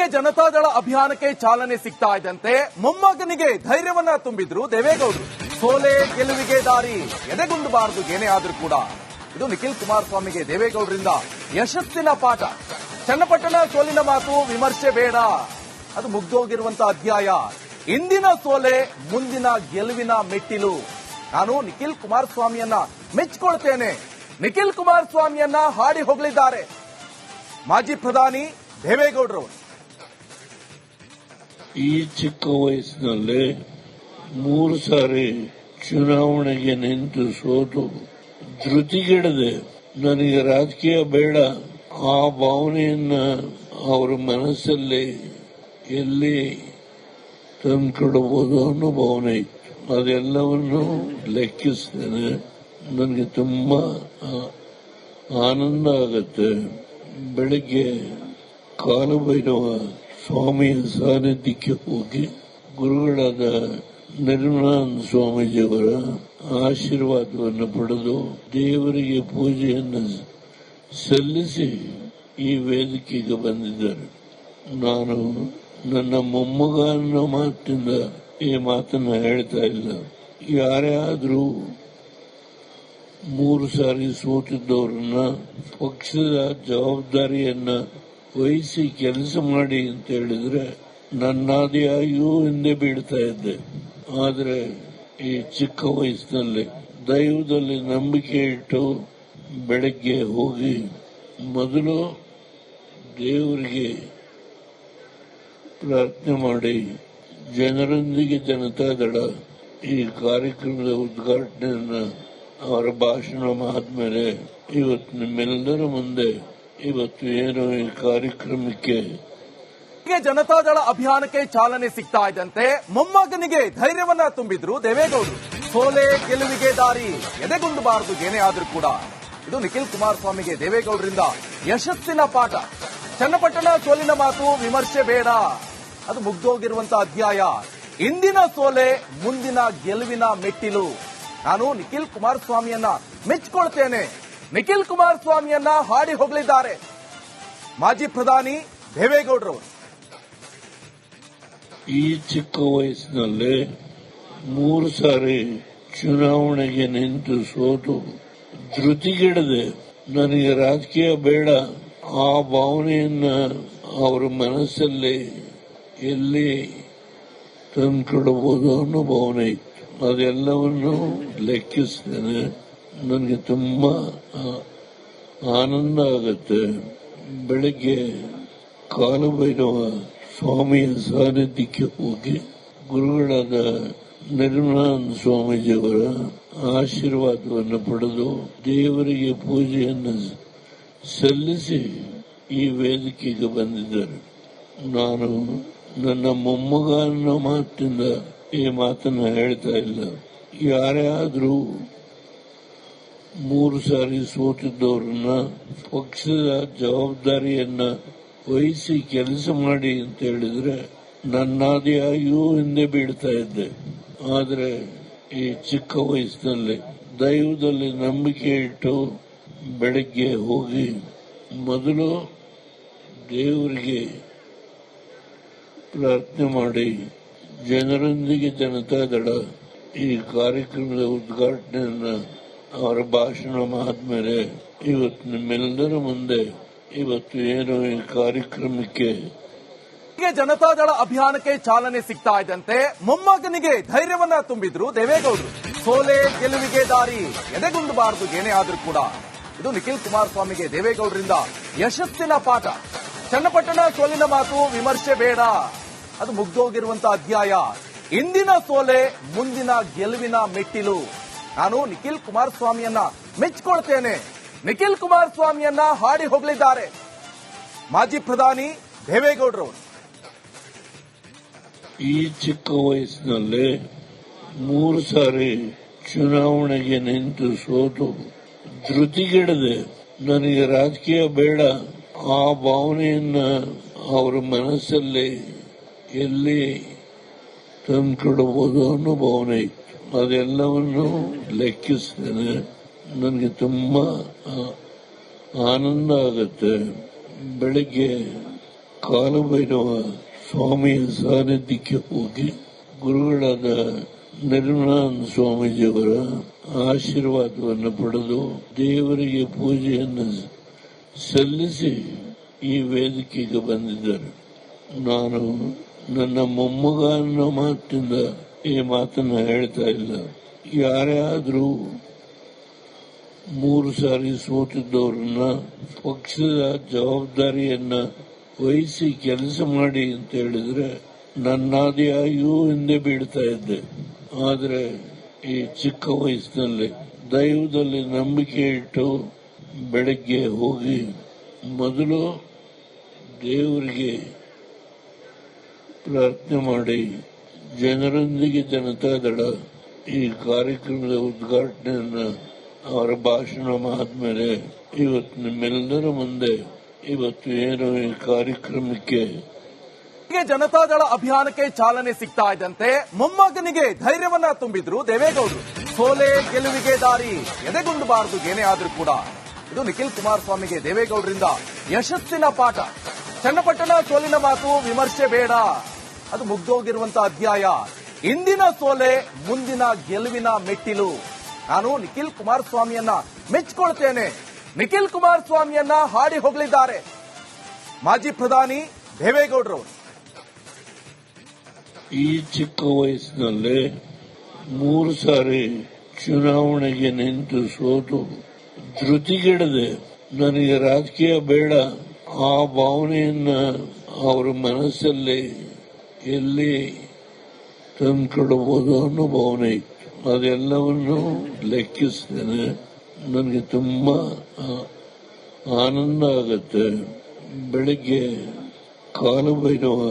ಹೀಗೆ ಜನತಾದಳ ಅಭಿಯಾನಕ್ಕೆ ಚಾಲನೆ ಸಿಗ್ತಾ ಇದ್ದಂತೆ ಮೊಮ್ಮಗನಿಗೆ ಧೈರ್ಯವನ್ನ ತುಂಬಿದ್ರು ದೇವೇಗೌಡರು. ಸೋಲೆ ಗೆಲುವಿಗೆ ದಾರಿ, ಎದೆಗುಂದಬಾರದು ಏನೇ ಆದ್ರೂ ಕೂಡ. ಇದು ನಿಖಿಲ್ ಕುಮಾರಸ್ವಾಮಿಗೆ ದೇವೇಗೌಡರಿಂದ ಯಶಸ್ಸಿನ ಪಾಠ. ಚನ್ನಪಟ್ಟಣ ಸೋಲಿನ ಮಾತು ವಿಮರ್ಶೆ ಬೇಡ, ಅದು ಮುಗ್ದೋಗಿರುವಂತಹ ಅಧ್ಯಾಯ. ಇಂದಿನ ಸೋಲೆ ಮುಂದಿನ ಗೆಲುವಿನ ಮೆಟ್ಟಿಲು. ನಾನು ನಿಖಿಲ್ ಕುಮಾರಸ್ವಾಮಿಯನ್ನ ಮೆಚ್ಚಿಕೊಳ್ತೇನೆ. ನಿಖಿಲ್ ಕುಮಾರಸ್ವಾಮಿಯನ್ನ ಹಾಡಿ ಹೊಗಳಿದ್ದಾರೆ ಮಾಜಿ ಪ್ರಧಾನಿ ದೇವೇಗೌಡರು. ಈ ಚಿಕ್ಕ ವಯಸ್ಸಿನಲ್ಲಿ 3 ಸಾರಿ ಚುನಾವಣೆಗೆ ನಿಂತು ಸೋತು ಧೃತಿಗೆಡದೆ ನನಗೆ ರಾಜಕೀಯ ಬೇಡ, ಆ ಭಾವನೆಯನ್ನ ಅವರ ಮನಸ್ಸಲ್ಲಿ ಎಲ್ಲಿ ತಂದುಕೊಡಬಹುದು ಅನ್ನೋ ಭಾವನೆ ಇತ್ತು. ಅದೆಲ್ಲವನ್ನು ಲೆಕ್ಕಿಸ್ತೇನೆ. ನನಗೆ ತುಂಬಾ ಆನಂದ ಆಗುತ್ತೆ. ಬೆಳಿಗ್ಗೆ ಕಾಲಭೈರವ ಸ್ವಾಮಿಯ ಸಾನ್ನಿಧ್ಯಕ್ಕೆ ಹೋಗಿ ಗುರುಗಳಾದ ನಿರ್ಮಲಾನಂದ ಸ್ವಾಮೀಜಿಯವರ ಆಶೀರ್ವಾದವನ್ನು ಪಡೆದು ದೇವರಿಗೆ ಪೂಜೆಯನ್ನು ಸಲ್ಲಿಸಿ ಈ ವೇದಿಕೆಗೆ ಬಂದಿದ್ದಾರೆ. ನಾನು ನನ್ನ ಮೊಮ್ಮಗ ಅನ್ನೋ ಮಾತಿನಿಂದ ಈ ಮಾತನ್ನ ಹೇಳ್ತಾ ಇಲ್ಲ. ಯಾರೇ ಆದರೂ 3 ಸಾರಿ ಸೋತಿದ್ದವರನ್ನ ಪಕ್ಷದ ಜವಾಬ್ದಾರಿಯನ್ನ ವಹಿಸಿ ಕೆಲಸ ಮಾಡಿ ಅಂತ ಹೇಳಿದ್ರೆ ನನ್ನಾದಿಯಾಗಿಯೂ ಹಿಂದೆ ಬೀಳ್ತಾ ಇದ್ದೆ. ಆದರೆ ಈ ಚಿಕ್ಕ ವಯಸ್ಸಿನಲ್ಲಿ ದೈವದಲ್ಲಿ ನಂಬಿಕೆ ಇಟ್ಟು ಬೆಳಗ್ಗೆ ಹೋಗಿ ಮೊದಲು ದೇವರಿಗೆ ಪ್ರಾರ್ಥನೆ ಮಾಡಿ ಜನರೊಂದಿಗೆ ಜನತಾದಳ ಈ ಕಾರ್ಯಕ್ರಮದ ಉದ್ಘಾಟನೆಯನ್ನ ಅವರ ಭಾಷಣ ಆದ್ಮೇಲೆ ಇವತ್ತು ನಿಮ್ಮೆಲ್ಲರ ಮುಂದೆ ಇವತ್ತು ಏನು ಈ ಕಾರ್ಯಕ್ರಮಕ್ಕೆ ಜನತಾದಳ ಅಭಿಯಾನಕ್ಕೆ ಚಾಲನೆ ಸಿಗ್ತಾ ಇದ್ದಂತೆ ಮೊಮ್ಮಗನಿಗೆ ಧೈರ್ಯವನ್ನ ತುಂಬಿದ್ರು ದೇವೇಗೌಡರು. ಸೋಲೆ ಗೆಲುವಿಗೆ ದಾರಿ, ಎದೆಗುಂದಬಾರದು ಏನೇ ಆದ್ರೂ ಕೂಡ. ಇದು ನಿಖಿಲ್ ಕುಮಾರಸ್ವಾಮಿಗೆ ದೇವೇಗೌಡರಿಂದ ಯಶಸ್ಸಿನ ಪಾಠ. ಚನ್ನಪಟ್ಟಣ ಸೋಲಿನ ಮಾತು ವಿಮರ್ಶೆ ಬೇಡ, ಅದು ಮುಗ್ದೋಗಿರುವಂತಹ ಅಧ್ಯಾಯ. ಇಂದಿನ ಸೋಲೆ ಮುಂದಿನ ಗೆಲುವಿನ ಮೆಟ್ಟಿಲು. ನಾನು ನಿಖಿಲ್ ಕುಮಾರಸ್ವಾಮಿಯನ್ನ ಮೆಚ್ಚಿಕೊಳ್ತೇನೆ. ನಿಖಿಲ್ ಕುಮಾರಸ್ವಾಮಿಯನ್ನ ಹಾಡಿ ಹೊಗಳಿದ್ದಾರೆ ಮಾಜಿ ಪ್ರಧಾನಿ ದೇವೇಗೌಡರು. ಈ ಚಿಕ್ಕ ವಯಸ್ಸಿನಲ್ಲಿ 3 ಸಾರಿ ಚುನಾವಣೆಗೆ ನಿಂತು ಸೋತು ಧೃತಿಗೆಡದೆ ನನಗೆ ರಾಜಕೀಯ ಬೇಡ, ಆ ಭಾವನೆಯನ್ನ ಅವರ ಮನಸ್ಸಲ್ಲಿ ಎಲ್ಲಿ ತಂದುಕೊಡಬಹುದು ಅನ್ನೋ ಭಾವನೆ ಇತ್ತು. ಅದೆಲ್ಲವನ್ನು ಲೆಕ್ಕಿಸ್ತೇನೆ. ನನಗೆ ತುಂಬಾ ಆನಂದ ಆಗುತ್ತೆ. ಬೆಳಿಗ್ಗೆ ಕಾಲಭೈರವ ಸ್ವಾಮಿಯ ಸಾನ್ನಿಧ್ಯಕ್ಕೆ ಹೋಗಿ ಗುರುಗಳಾದ ನಿರ್ಮಲಾನಂದ ಸ್ವಾಮೀಜಿಯವರ ಆಶೀರ್ವಾದವನ್ನು ಪಡೆದು ದೇವರಿಗೆ ಪೂಜೆಯನ್ನು ಸಲ್ಲಿಸಿ ಈ ವೇದಿಕೆಗೆ ಬಂದಿದ್ದಾರೆ. ನಾನು ನನ್ನ ಮೊಮ್ಮಗ ಅನ್ನೋ ಮಾತಿನಿಂದ ಈ ಮಾತನ್ನ ಹೇಳ್ತಾ ಇಲ್ಲ. ಯಾರೇ ಆದರೂ 3 ಸಾರಿ ಸೋತಿದ್ದವರನ್ನ ಪಕ್ಷದ ಜವಾಬ್ದಾರಿಯನ್ನ ವಹಿಸಿ ಕೆಲಸ ಮಾಡಿ ಅಂತ ಹೇಳಿದ್ರೆ ನನ್ನಾದಿಯಾಗಿಯೂ ಹಿಂದೆ ಬೀಳ್ತಾ ಇದ್ದೆ. ಆದರೆ ಈ ಚಿಕ್ಕ ವಯಸ್ಸಿನಲ್ಲಿ ದೈವದಲ್ಲಿ ನಂಬಿಕೆ ಇಟ್ಟು ಬೆಳಗ್ಗೆ ಹೋಗಿ ಮೊದಲು ದೇವರಿಗೆ ಪ್ರಾರ್ಥನೆ ಮಾಡಿ ಜನರೊಂದಿಗೆ ಜನತಾದಳ ಈ ಕಾರ್ಯಕ್ರಮದ ಉದ್ಘಾಟನೆಯನ್ನ ಅವರ ಭಾಷಣ ಆದ್ಮೇಲೆ ಇವತ್ತು ನಿಮ್ಮೆಲ್ಲರ ಮುಂದೆ ಇವತ್ತು ಏನು ಈ ಕಾರ್ಯಕ್ರಮಕ್ಕೆ ಜನತಾದಳ ಅಭಿಯಾನಕ್ಕೆ ಚಾಲನೆ ಸಿಗ್ತಾ ಇದ್ದಂತೆ ಮೊಮ್ಮಗನಿಗೆ ಧೈರ್ಯವನ್ನ ತುಂಬಿದ್ರು ದೇವೇಗೌಡರು. ಸೋಲೆ ಗೆಲುವಿಗೆ ದಾರಿ, ಎದೆಗುಂದಬಾರದು ಏನೇ ಆದ್ರೂ ಕೂಡ. ಇದು ನಿಖಿಲ್ ಕುಮಾರಸ್ವಾಮಿಗೆ ದೇವೇಗೌಡರಿಂದ ಯಶಸ್ಸಿನ ಪಾಠ. ಚನ್ನಪಟ್ಟಣ ಸೋಲಿನ ಮಾತು ವಿಮರ್ಶೆ ಬೇಡ, ಅದು ಮುಗ್ದೋಗಿರುವಂತಹ ಅಧ್ಯಾಯ. ಇಂದಿನ ಸೋಲೆ ಮುಂದಿನ ಗೆಲುವಿನ ಮೆಟ್ಟಿಲು. ನಾನು ನಿಖಿಲ್ ಕುಮಾರಸ್ವಾಮಿಯನ್ನ ಮೆಚ್ಚಿಕೊಳ್ತೇನೆ. ನಿಖಿಲ್ ಕುಮಾರಸ್ವಾಮಿಯನ್ನ ಹಾಡಿ ಹೊಗಳಿದ್ದಾರೆ ಮಾಜಿ ಪ್ರಧಾನಿ ದೇವೇಗೌಡರು. ಈ ಚಿಕ್ಕ ವಯಸ್ಸಿನಲ್ಲಿ 3 ಸಾರಿ ಚುನಾವಣೆಗೆ ನಿಂತು ಸೋತು ಧೃತಿಗೆಡದೆ ನನಗೆ ರಾಜಕೀಯ ಬೇಡ, ಆ ಭಾವನೆಯನ್ನ ಅವರ ಮನಸ್ಸಲ್ಲಿ ಎಲ್ಲಿ ತಂದುಕೊಡಬಹುದು ಅನ್ನೋ ಭಾವನೆ ಇತ್ತು. ಅದೆಲ್ಲವನ್ನು ಲೆಕ್ಕಿಸ್ತೇನೆ. ನನಗೆ ತುಂಬಾ ಆನಂದ ಆಗುತ್ತೆ. ಬೆಳಿಗ್ಗೆ ಕಾಲಭೈರವ ಸ್ವಾಮಿಯ ಸಾನ್ನಿಧ್ಯಕ್ಕೆ ಹೋಗಿ ಗುರುಗಳಾದ ನಿರ್ಮಲಾನಂದ ಸ್ವಾಮೀಜಿಯವರ ಆಶೀರ್ವಾದವನ್ನು ಪಡೆದು ದೇವರಿಗೆ ಪೂಜೆಯನ್ನು ಸಲ್ಲಿಸಿ ಈ ವೇದಿಕೆಗೆ ಬಂದಿದ್ದಾರೆ. ನಾನು ನನ್ನ ಮೊಮ್ಮಗ ಅನ್ನೋ ಮಾತಿನಿಂದ ಈ ಮಾತನ್ನ ಹೇಳ್ತಾ ಇಲ್ಲ. ಯಾರೇ ಆದ್ರೂ 3 ಸಾರಿ ಸೋತಿದ್ದವರನ್ನ ಪಕ್ಷದ ಜವಾಬ್ದಾರಿಯನ್ನ ವಹಿಸಿ ಕೆಲಸ ಮಾಡಿ ಅಂತ ಹೇಳಿದ್ರೆ ನನ್ನಾದಿಯಾಗಿಯೂ ಹಿಂದೆ ಬೀಳ್ತಾ ಇದ್ದೆ. ಆದರೆ ಈ ಚಿಕ್ಕ ವಯಸ್ಸಿನಲ್ಲಿ ದೈವದಲ್ಲಿ ನಂಬಿಕೆ ಇಟ್ಟು ಬೆಳಗ್ಗೆ ಹೋಗಿ ಮೊದಲು ದೇವರಿಗೆ ಪ್ರಾರ್ಥನೆ ಮಾಡಿ ಜನರೊಂದಿಗೆ ಜನತಾದಳ ಈ ಕಾರ್ಯಕ್ರಮದ ಉದ್ಘಾಟನೆಯನ್ನ ಅವರ ಭಾಷಣ ಆದ್ಮೇಲೆ ಇವತ್ತು ನಿಮ್ಮೆಲ್ಲರ ಮುಂದೆ ಇವತ್ತು ಏನು ಈ ಕಾರ್ಯಕ್ರಮಕ್ಕೆ ಜನತಾದಳ ಅಭಿಯಾನಕ್ಕೆ ಚಾಲನೆ ಸಿಗ್ತಾ ಇದ್ದಂತೆ ಮೊಮ್ಮಗನಿಗೆ ಧೈರ್ಯವನ್ನ ತುಂಬಿದ್ರು ದೇವೇಗೌಡರು. ಸೋಲೆ ಗೆಲುವಿಗೆ ದಾರಿ, ಎದೆಗುಂದಬಾರದು ಏನೇ ಆದ್ರೂ ಕೂಡ. ಇದು ನಿಖಿಲ್ ಕುಮಾರಸ್ವಾಮಿಗೆ ದೇವೇಗೌಡರಿಂದ ಯಶಸ್ಸಿನ ಪಾಠ. ಚನ್ನಪಟ್ಟಣ ಸೋಲಿನ ಮಾತು ವಿಮರ್ಶೆ ಬೇಡ, ಅದು ಮುಗ್ದೋಗಿರುವಂತಹ ಅಧ್ಯಾಯ. ಇಂದಿನ ಸೋಲೆ ಮುಂದಿನ ಗೆಲುವಿನ ಮೆಟ್ಟಿಲು. ನಾನು ನಿಖಿಲ್ ಕುಮಾರಸ್ವಾಮಿಯನ್ನ ಮೆಚ್ಚಿಕೊಳ್ತೇನೆ. ನಿಖಿಲ್ ಕುಮಾರಸ್ವಾಮಿಯನ್ನ ಹಾಡಿ ಹೋಗಲಿದ್ದಾರೆ ಮಾಜಿ ಪ್ರಧಾನಿ ದೇವೇಗೌಡರು. ಈ ಚಿಕ್ಕ ವಯಸ್ಸಿನಲ್ಲೇ 3 ಸಾರಿ ಚುನಾವಣೆಗೆ ನಿಂತು ಸೋತು ಧೃತಿಗೆಡದೆ ನನಗೆ ರಾಜಕೀಯ ಬೇಡ ಆ ಭಾವನೆಯನ್ನ ಅವರ ಮನಸ್ಸಲ್ಲಿ ಎಲ್ಲಿ ತಂದುಕೊಡಬಹುದು ಅನ್ನೋ ಭಾವನೆ ಇತ್ತು. ಅದೆಲ್ಲವನ್ನು ಲೆಕ್ಕಿಸ್ತೇನೆ. ನನಗೆ ತುಂಬಾ ಆನಂದ ಆಗುತ್ತೆ. ಬೆಳಿಗ್ಗೆ ಕಾಲಭೈರವ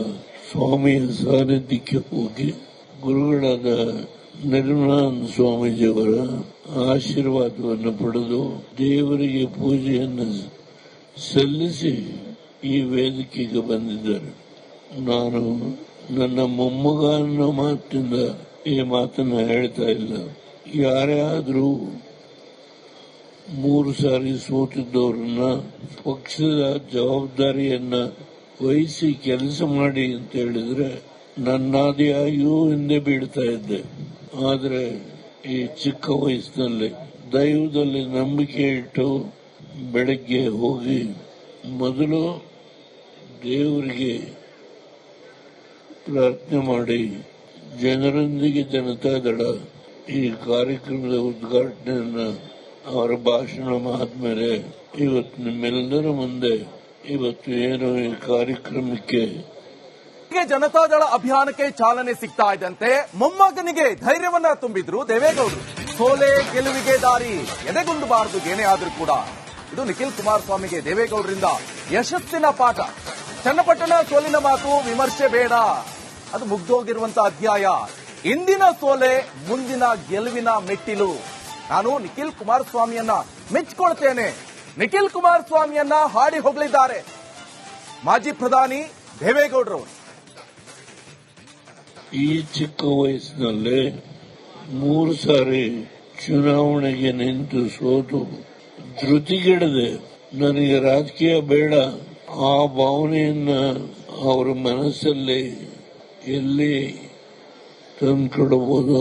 ಸ್ವಾಮಿಯ ಸಾನ್ನಿಧ್ಯಕ್ಕೆ ಹೋಗಿ ಗುರುಗಳಾದ ನಿರ್ಮಲಾನಂದ ಸ್ವಾಮೀಜಿಯವರ ಆಶೀರ್ವಾದವನ್ನು ಪಡೆದು ದೇವರಿಗೆ ಪೂಜೆಯನ್ನು ಸಲ್ಲಿಸಿ ಈ ವೇದಿಕೆಗೆ ಬಂದಿದ್ದಾರೆ. ನಾನು ನನ್ನ ಮೊಮ್ಮಗ ಅನ್ನೋ ಮಾತಿನಿಂದ ಈ ಮಾತನ್ನ ಹೇಳ್ತಾ ಇಲ್ಲ. ಯಾರೇ ಆದ್ರೂ 3 ಸಾರಿ ಸೋತಿದ್ದವರನ್ನ ಪಕ್ಷದ ಜವಾಬ್ದಾರಿಯನ್ನ ವಹಿಸಿ ಕೆಲಸ ಮಾಡಿ ಅಂತ ಹೇಳಿದ್ರೆ ನನ್ನಾದಿಯಾಗಿಯೂ ಹಿಂದೆ ಬೀಳ್ತಾ ಇದ್ದೆ. ಆದರೆ ಈ ಚಿಕ್ಕ ವಯಸ್ಸಿನಲ್ಲಿ ದೈವದಲ್ಲಿ ನಂಬಿಕೆ ಇಟ್ಟು ಬೆಳಗ್ಗೆ ಹೋಗಿ ಮೊದಲು ದೇವರಿಗೆ ಪ್ರಾರ್ಥನೆ ಮಾಡಿ ಜನರೊಂದಿಗೆ ಜನತಾದಳ ಈ ಕಾರ್ಯಕ್ರಮದ ಉದ್ಘಾಟನೆಯನ್ನ ಅವರ ಭಾಷಣ ಆದ್ಮೇಲೆ ಇವತ್ತು ನಿಮ್ಮೆಲ್ಲರ ಮುಂದೆ ಇವತ್ತು ಏನು ಈ ಕಾರ್ಯಕ್ರಮಕ್ಕೆ ಜನತಾದಳ ಅಭಿಯಾನಕ್ಕೆ ಚಾಲನೆ ಸಿಗ್ತಾ ಇದ್ದಂತೆ ಮೊಮ್ಮಗನಿಗೆ ಧೈರ್ಯವನ್ನ ತುಂಬಿದ್ರು ದೇವೇಗೌಡರು. ಸೋಲೆ ಗೆಲುವಿಗೆ ದಾರಿ, ಎದೆಗುಂದಬಾರದು ಏನೇ ಆದ್ರೂ ಕೂಡ. ಇದು ನಿಖಿಲ್ ಕುಮಾರಸ್ವಾಮಿಗೆ ದೇವೇಗೌಡರಿಂದ ಯಶಸ್ಸಿನ ಪಾಠ. ಚನ್ನಪಟ್ಟಣ ಸೋಲಿನ ಮಾತು ವಿಮರ್ಶೆ ಬೇಡ, ಅದು ಮುಗ್ದೋಗಿರುವಂತಹ ಅಧ್ಯಾಯ. ಇಂದಿನ ಸೋಲೆ ಮುಂದಿನ ಗೆಲುವಿನ ಮೆಟ್ಟಿಲು. ನಾನು ನಿಖಿಲ್ ಕುಮಾರಸ್ವಾಮಿಯನ್ನ ಮೆಚ್ಚಿಕೊಳ್ತೇನೆ. ನಿಖಿಲ್ ಕುಮಾರಸ್ವಾಮಿಯನ್ನ ಹಾಡಿ ಹೋಗಲಿದ್ದಾರೆ ಮಾಜಿ ಪ್ರಧಾನಿ ದೇವೇಗೌಡರು. ಈ ಚಿಕ್ಕ ವಯಸ್ಸಿನಲ್ಲೇ 3 ಸಾರಿ ಚುನಾವಣೆಗೆ ನಿಂತು ಸೋತು ಧೃತಿಗೆಡದೆ ನನಗೆ ರಾಜಕೀಯ ಬೇಡ ಆ ಭಾವನೆಯನ್ನ ಅವರ ಮನಸ್ಸಲ್ಲಿ ಎಲ್ಲಿ ತಂದುಕೊಡಬಹುದು.